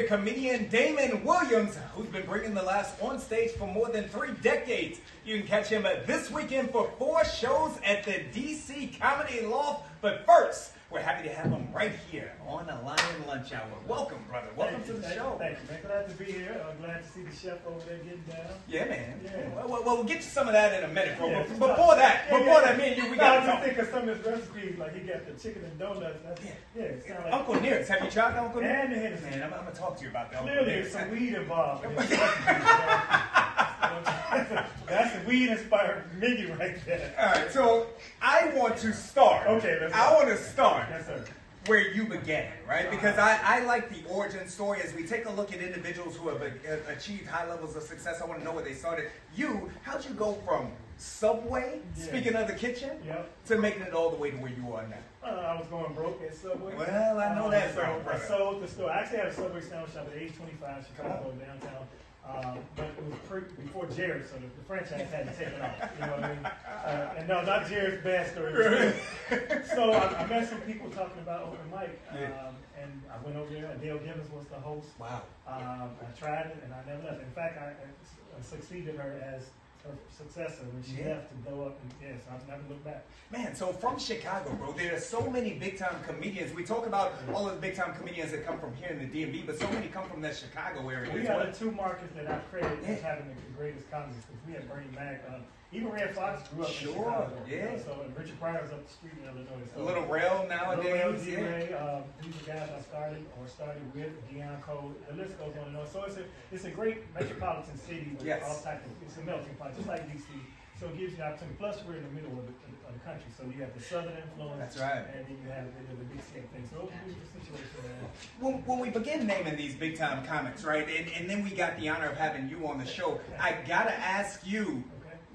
with comedian Damon Williams, who's been bringing the laughs on stage for more than 3 decades. You can catch him this weekend for 4 shows at the DC Comedy Loft. But first, we're happy to have him right here on the Lion Lunch Hour. Welcome, brother. Welcome to the show. Thank you, man. Glad to be here. I'm glad to see the chef over there getting down. Yeah, man. Yeah. Well, we'll get you some of that in a minute, bro. Yeah, Before that, me and you, we got to talk. I think of some of his recipes, like he got the chicken and donuts. It sounds like Uncle Nearest. Have you tried Uncle Nearest? And the Hennessy. Man, I'm going to talk to you about that. Clearly, there's some weed involved. That's a weed-inspired menu right there. All right, so I want to start. Okay, let's I want to start. Yes, sir. Where you began, right? Because I like the origin story. As we take a look at individuals who have achieved high levels of success, I want to know where they started. How'd you go from Subway, speaking of the kitchen, to making it all the way to where you are now? I was going broke at Subway. Well, I know that, bro. I sold the store. I actually had a Subway sandwich shop at age 25, Chicago, downtown. But it was before Jared, so the franchise had to take it off. You know what I mean? And no, not Jared's bad story. So I met some people talking about open mic, and I went over there. Dale Gibbons was the host. Wow. I tried it, and I never left. In fact, I succeeded her as her successor when she left to go up, and I've never looked back. Man, so from Chicago, bro, there are so many big-time comedians. We talk about all of the big-time comedians that come from here in the DMV, but so many come from that Chicago area. We are the 2 markets that I credit as having the greatest comedies, because we had Bernie Mac. Even Red Fox grew up in Chicago. So Richard Pryor's up the street in Illinois. So, a little rail nowadays. Little D-Ray, these are guys I started with, Deion Cole. The list goes on and on. So it's a great metropolitan city with all types of, it's a melting pot, just like DC. So it gives you an opportunity. Plus, we're in the middle of the country, so you have the southern influence. That's right. And then you have the big city thing. So it's a situation, man. When we begin naming these big time comics, right, and then we got the honor of having you on the show, I gotta ask you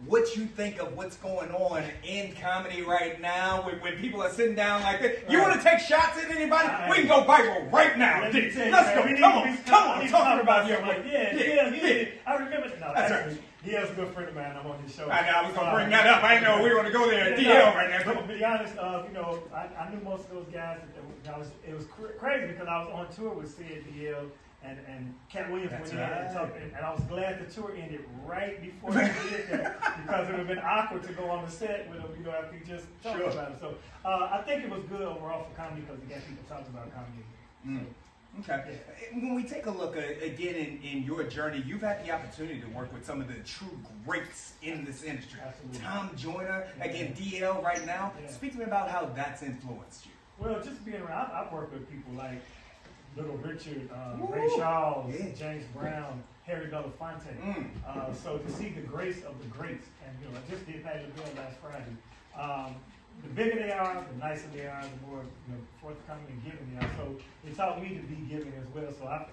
what you think of what's going on in comedy right now when people are sitting down like this. You want to take shots at anybody? We can go viral right now. Let's go. Come on. Talk about your way. Yeah. I remember. No, that's actually, right. DL's a good friend of mine. I'm on his show. I was going to bring that up. I know we want to go there. DL right now. But to be honest, I knew most of those guys. It was crazy because I was on tour with Sid, DL, and Cat Williams went in and talked, and I was glad the tour ended right before he did that, because it would have been awkward to go on the set with him, after he just talked about it. So I think it was good overall for comedy because it got people talking about comedy. Okay. When we take a look again in your journey, you've had the opportunity to work with some of the true greats in this industry. Absolutely. Tom Joyner, again, DL right now. Speak to me about how that's influenced you. Well, just being around, I've worked with people like Little Richard, Ray Charles, James Brown, Harry Belafonte. So to see the grace of the greats, and I just did Patty LaBelle last Friday. The bigger they are, the nicer they are, the more forthcoming and giving they are. So it taught me to be giving as well. So I've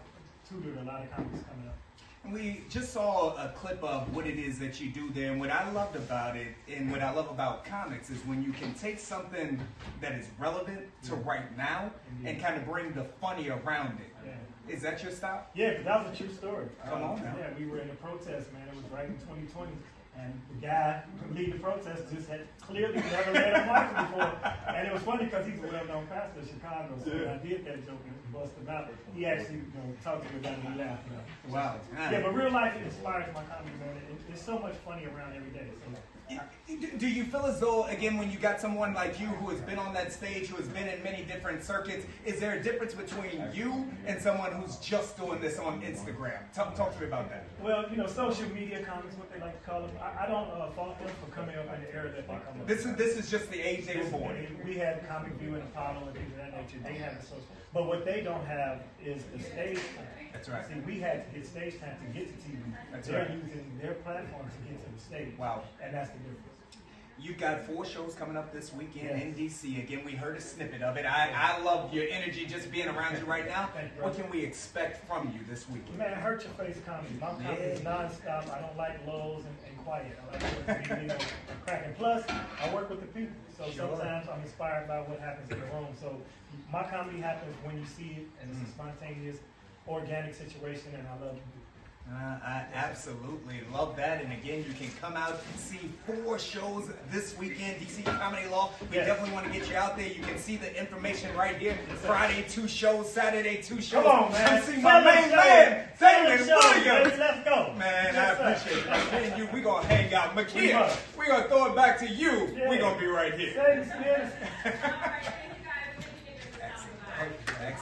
tutored a lot of comics coming up. We just saw a clip of what it is that you do there, and what I loved about it, and what I love about comics, is when you can take something that is relevant to right now and kind of bring the funny around it. Is that your style? Yeah, because that was a true story. Come on now. Yeah, we were in a protest, man. It was right in 2020. And the guy who lead the protest just had clearly never read a Bible before. And it was funny because he's a well-known pastor in Chicago. So when I did that joke and busted him out, he actually talked to me about it and he laughed. Wow. Yeah, but real life inspires my comedy, man. There's so much funny around every day. So, do you feel as though, again, when you got someone like you who has been on that stage, who has been in many different circuits, is there a difference between you and someone who's just doing this on Instagram? Talk to me about that. Well, social media comics, what they like to call them. I don't fault them for coming up in the era that they come up. This is just the age they were born. We had Comic View and Apollo and things of that nature. They have the social, but what they don't have is the stage time. That's right. See, we had to get stage time to get to TV. They're using their platform to get to the stage. Wow. And that's the difference. You've got 4 shows coming up this weekend in DC. Again, we heard a snippet of it. I love your energy just being around you right now. What can we expect from you this weekend? Man, hurt your face comedy. My comedy is nonstop. I don't like lows and quiet. I like to be cracking. Plus, I work with the people. So sometimes I'm inspired by what happens in the room. So my comedy happens when you see it, and it's a spontaneous, organic situation, and I love it. I absolutely love that. And again, you can come out and see 4 shows this weekend, DC Comedy Loft. We definitely want to get you out there. You can see the information right here. Friday, 2 shows. Saturday, 2 shows. Come on, man. Come see my main appreciate it. And then you, we gonna hang out. We Makia, must. we gonna throw it back to you. Yeah. We gonna be right here. Say,